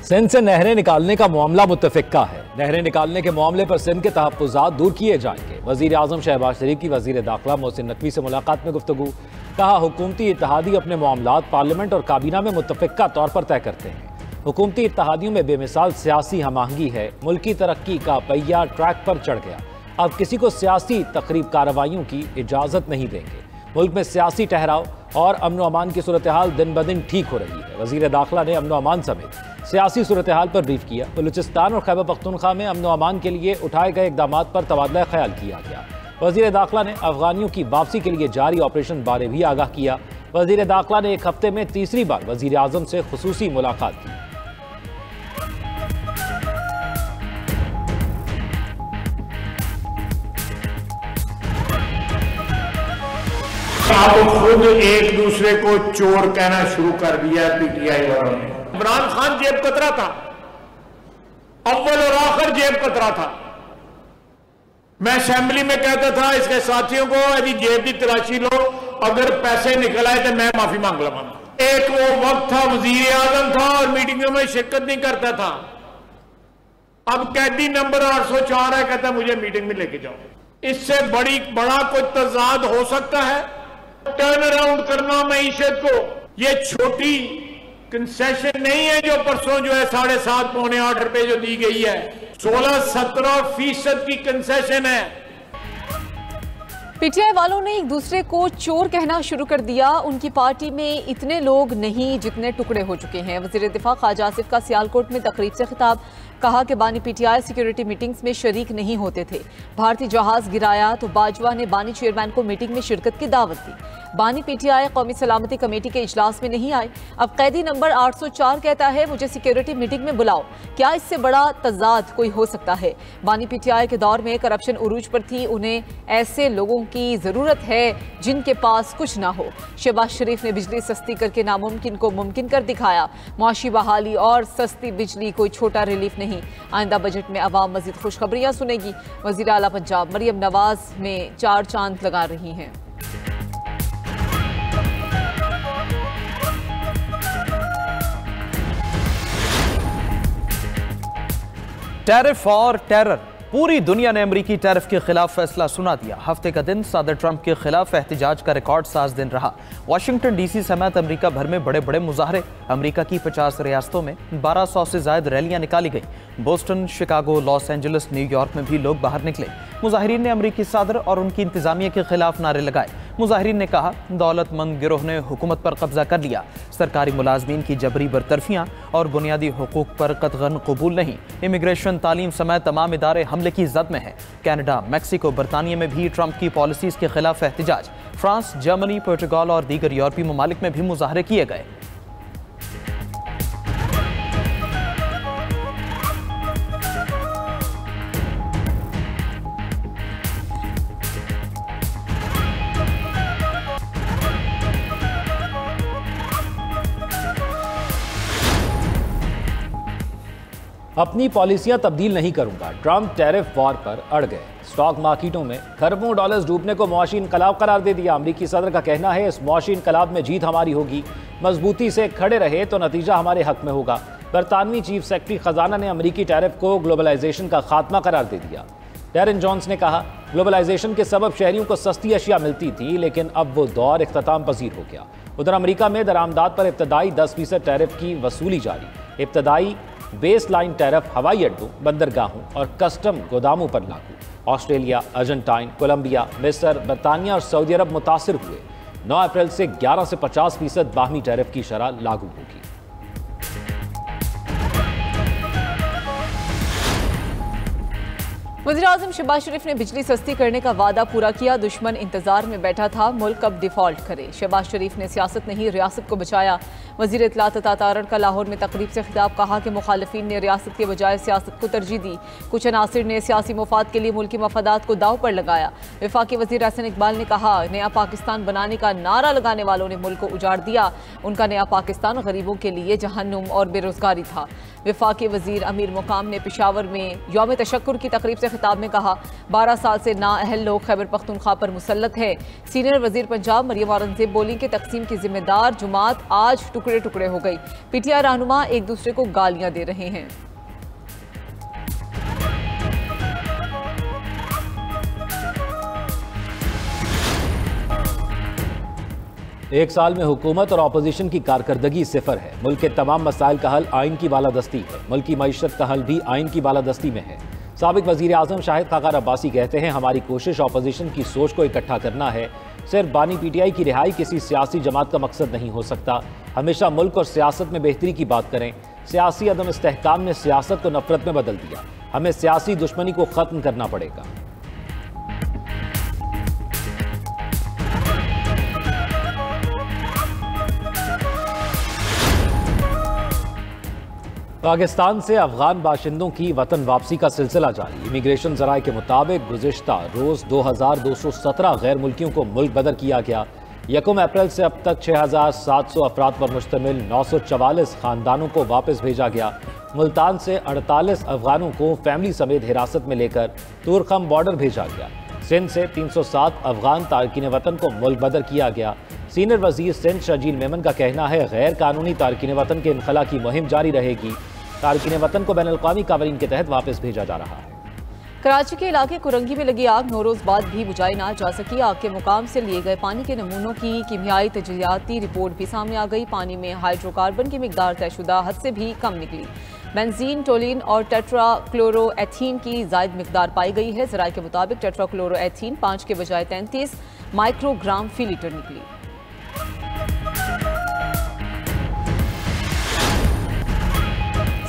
सिंध से नहरें निकालने का मामला मुत्तफिका है। नहरें निकालने के मामले पर सिंध के तहफ्फुज़ात दूर किए जाएंगे। वज़ीर आज़म शहबाज शरीफ की वज़ीर दाखिला मोहसिन नकवी से मुलाकात में गुफ्तगू। कहा, हुकूमती इत्तेहादी अपने मामलात पार्लियामेंट और काबीना में मुत्तफिका तौर पर तय करते हैं। हुकूमती इत्तेहादियों में बेमिसाल सियासी हमआहंगी है। मुल्की तरक्की का पहिया ट्रैक पर चढ़ गया। अब किसी को सियासी तकरीब कार्रवाइयों की इजाज़त नहीं देंगे। मुल्क में सियासी ठहराव और अमन अमान की सूरत हाल दिन ब दिन ठीक हो रही है। वज़ीर दाखिला ने अमन अमान समेत सियासी सूरत हाल पर ब्रीफ किया। बलूचिस्तान और खैबर पख्तूनख्वा में अमन अमान के लिए उठाए गए इक़दाम पर तबादला ख्याल किया गया। वज़ीर दाखिला ने अफगानियों की वापसी के लिए जारी ऑपरेशन बारे भी आगाह किया। वज़ीर दाखिला ने एक हफ्ते में तीसरी बार वज़ीर आज़म से खुसूसी मुलाकात की। आप खुद एक दूसरे को चोर कहना शुरू कर दिया पीटीआई वालों ने। इमरान खान जेब कतरा था, अव्वल और आखिर जेब कतरा था। मैं असेंबली में कहता था इसके साथियों को, यदि जेब की तलाशी लो, अगर पैसे निकल आए तो मैं माफी मांग लूंगा। एक वो वक्त था वजीर आजम था और मीटिंगों में शिरकत नहीं करता था। अब कैदी नंबर 804 है, कहता मुझे मीटिंग में लेके जाओ। इससे बड़ा कोई तजाद हो सकता है? टर्न अराउंड करना मईशत को, ये छोटी कंसेशन नहीं है जो परसों जो है 7.5 पौने 8 रुपए जो दी गई है, 16-17% की कंसेशन है। पीटीआई वालों ने एक दूसरे को चोर कहना शुरू कर दिया। उनकी पार्टी में इतने लोग नहीं जितने टुकड़े हो चुके हैं। वज़ीर दिफा ख्वाजा आसिफ का सियालकोट में तकरीब से खिताब। कहा कि बानी पीटीआई सिक्योरिटी मीटिंग्स में शरीक नहीं होते थे। भारतीय जहाज गिराया तो बाजवा ने बानी चेयरमैन को मीटिंग में शिरकत की दावत दी। बानी पीटीआई कौमी सलामती कमेटी के इजलास में नहीं आए। अब कैदी नंबर 804 कहता है मुझे सिक्योरिटी मीटिंग में बुलाओ। क्या इससे बड़ा तजाद कोई हो सकता है? बानी पीटीआई के दौर में करप्शन उरूज पर थी। उन्हें ऐसे लोगों की जरूरत है जिनके पास कुछ ना हो। शहबाज शरीफ ने बिजली सस्ती करके नामुमकिन को मुमकिन कर दिखाया। मुआशी बहाली और सस्ती बिजली कोई छोटा रिलीफ नहीं। आइंदा बजट में अवाम मजीद खुशखबरियां सुनेगी। वजीर आला पंजाब मरियम नवाज में 4 चांद लगा रही हैं। टैरिफ और टेरर, पूरी दुनिया ने अमरीकी टैरिफ के खिलाफ फैसला सुना दिया। हफ्ते का दिन सदर ट्रंप के खिलाफ एहतजाज का रिकॉर्ड साज दिन रहा। वाशिंगटन डीसी समेत अमरीका भर में बड़े बड़े मुजाहरे। अमरीका की 50 रियासतों में 1200 से ज्यादा रैलियां निकाली गई। Boston, Chicago, Los Angeles, New York में भी लोग बाहर निकले। मुजाहिरीन ने अमरीकी सदर और उनकी इंतजामिया के खिलाफ नारे लगाए। मुजाहिरीन ने कहा, दौलतमंद गिरोह ने हुकूमत पर कब्जा कर लिया। सरकारी मुलाजमीन की जबरी बरतरफियां और बुनियादी हुकूक पर कतगन कबूल नहीं। इमिग्रेशन, तालीम समेत तमाम इदारे हमले की जद में हैं। कनाडा, मैक्सिको, बरतानिया में भी ट्रंप की पॉलिसीज के खिलाफ एहतजाज। फ्रांस, जर्मनी, पुर्तगाल और दीगर यूरोपीय ममालिक में भी मुजाहरे किए गए। अपनी पॉलिसियां तब्दील नहीं करूंगा, ट्रंप टैरिफ वॉर पर अड़ गए। स्टॉक मार्केटों में खरबों डॉलर्स डूबने को मुआशी इनकलाब करार दे दिया। अमरीकी सदर का कहना है इस मुआशी इनकलाब में जीत हमारी होगी। मजबूती से खड़े रहे तो नतीजा हमारे हक में होगा। बरतानवी चीफ सेक्रेटरी खजाना ने अमरीकी टैरिफ को ग्लोबलाइजेशन का खात्मा करार दे दिया। डैरेन जॉन्स ने कहा, ग्लोबलाइजेशन के सबब शहरियों को सस्ती अशिया मिलती थी, लेकिन अब वो दौर इख्तिताम पजीर हो गया। उधर अमरीका में दरामदात पर इब्तदाई 10% टैरिफ की वसूली जारी। इब्तदाई बेस लाइन टैरिफ हवाई अड्डों, बंदरगाहों और कस्टम गोदामों पर लागू। ऑस्ट्रेलिया, अर्जेंटाइन, कोलंबिया, मिस्र, बरतानिया और सऊदी अरब मुतासिर हुए। 9 अप्रैल से 11 से 50% बाहमी टैरिफ की शरह लागू होगी। वज़ीर आज़म शहबाज शरीफ ने बिजली सस्ती करने का वादा पूरा किया। दुश्मन इंतजार में बैठा था, मुल्क अब डिफॉल्ट करे। शहबाज शरीफ ने सियासत नहीं रियासत को बचाया। वज़ीर इत्तलात अता तारड़ का लाहौर में तकरीब से खिताब। कहा कि मुखालिफिन ने रियासत के बजाय सियासत को तरजीह दी। कुछ अनासिर ने सियासी मुफाद के लिए मुल्की मफादात को दाव पर लगाया। वफाकी वज़ीर एहसन इकबाल ने कहा, नया पाकिस्तान बनाने का नारा लगाने वालों ने मुल्क को उजाड़ दिया। उनका नया पाकिस्तान गरीबों के लिए जहन्नुम और बेरोजगारी था। वफाकी वज़ीर अमीर मुकाम ने पेशावर में यौम तशक्कुर की तकरीब से खिताब में कहा, 12 साल से नाअहल लोग खैबर पख्तूनख्वा पर मुसल्लत है। सीनियर वजीर पंजाब मरियम औरंगजेब बोली कि तकसीम की जिम्मेदार जुमात आज टुकड़े टुकड़े हो गई। पीटीआई रहनुमा एक दूसरे को गालियां दे रहे हैं। एक साल में हुकूमत और अपोजिशन की कारकर्दगी सिफर है। मुल्क के तमाम मसाइल का हल आइन की बालादस्ती है। मुल्क की मईशत का हल भी आइन की बालादस्ती में है। साबिक वजीर आजम शाहिद खाकान अब्बासी कहते हैं, हमारी कोशिश अपोजिशन की सोच को इकट्ठा करना है। सिर्फ बानी पीटीआई की रिहाई किसी सियासी जमात का मकसद नहीं हो सकता। हमेशा मुल्क और सियासत में बेहतरी की बात करें। सियासी अदम इस्तेहकाम ने सियासत को नफरत में बदल दिया। हमें सियासी दुश्मनी को खत्म करना पड़ेगा। पाकिस्तान से अफगान बाशिंदों की वतन वापसी का सिलसिला जारी। इमिग्रेशन ज़राए के मुताबिक गुज़िश्ता रोज़ 2217 गैर मुल्कियों को मुल्क बदर किया गया। 1 अप्रैल से अब तक 6700 अफराद पर मुश्तमिल 944 ख़ानदानों को वापस भेजा गया। मुल्तान से 48 अफगानों को फैमिली समेत हिरासत में लेकर तुरखम बॉर्डर भेजा गया। सिंध से 307 अफगान तारकीन वतन को मुल्क बदर किया गया। सीनियर वजीर सिंध शजील मेमन का कहना है, गैर कानूनी तारकीन वतन के इनखला की मुहिम जारी रहेगी। तारकीन वतन को बैनुल-अक़वामी कानून के तहत वापस भेजा जा रहा है। कराची के इलाके कुरंगी में लगी आग 9 रोज बाद भी बुझाई ना जा सकी। आग के मुकाम से लिए गए पानी के नमूनों की कीमियाई तजज़ियाती रिपोर्ट भी सामने आ गई। पानी में हाइड्रोकार्बन की मिकदार तयशुदा हद से भी कम निकली। बेंजीन, टोलिन और टेट्राक्लोरोएथीन की जायद मिकदार पाई गई है। ज़राए के मुताबिक टेट्राक्लोरोएथीन 5 के बजाय 33 माइक्रोग्राम फी लीटर निकली।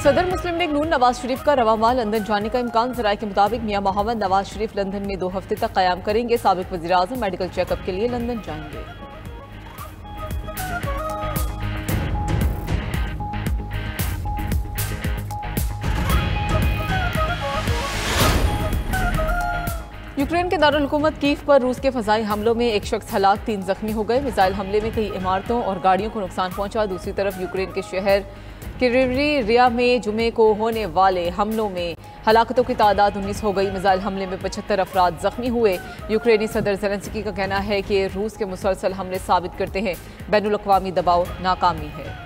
सदर मुस्लिम लीग नून नवाज शरीफ का रवां माह लंदन जाने का इम्कान। ज़राए के मुताबिक मियां मोहम्मद नवाज शरीफ लंदन में 2 हफ्ते तक क़याम करेंगे। साबिक वज़ीर आज़म मेडिकल चेकअप के लिए लंदन जाएंगे। यूक्रेन के दारुल हुकूमत कीव पर रूस के फ़ज़ाई हमलों में एक शख्स हलाक, 3 जख्मी हो गए। मिसाइल हमले में कई इमारतों और गाड़ियों को नुकसान पहुंचा। दूसरी तरफ यूक्रेन के शहर किरिविया में जुमे को होने वाले हमलों में हलाकतों की तादाद 19 हो गई। मिसाइल हमले में 75 अफराद जख्मी हुए। यूक्रेनी सदर ज़ेलेंस्की का कहना है कि रूस के मुसलसल हमले साबित करते हैं बैनुल-अक़वामी दबाव नाकामी है।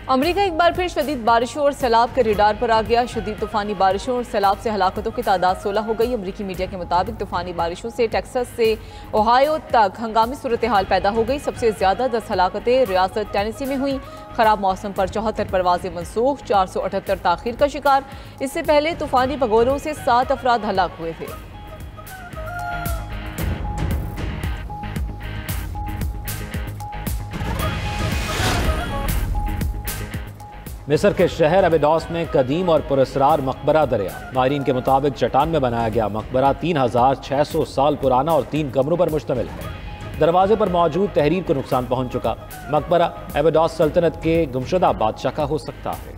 अमरीका एक बार फिर शदीद बारिशों और सैलाब के रडार पर आ गया। शदीद तूफानी बारिशों और सैलाब से हलाकतों की तादाद 16 हो गई। अमरीकी मीडिया के मुताबिक तूफानी बारिशों से टेक्सास से ओहायो तक हंगामी सूरत हाल पैदा हो गई। सबसे ज्यादा 10 हलाकतें रियासत टेनेसी में हुई। खराब मौसम पर 74 परवाजें मनसूख, 478 ताखीर का शिकार। इससे पहले तूफानी भगोड़ों से 7 अफराद हलाक हुए थे। मिस्र के शहर अबेडोस में कदीम और पुरस्रार मकबरा दरिया। माहिरीन के मुताबिक चट्टान में बनाया गया मकबरा 3600 साल पुराना और 3 कमरों पर मुश्तमिल है। दरवाजे पर मौजूद तहरीर को नुकसान पहुंच चुका। मकबरा अबेडोस सल्तनत के गुमशुदा बादशाह का हो सकता है।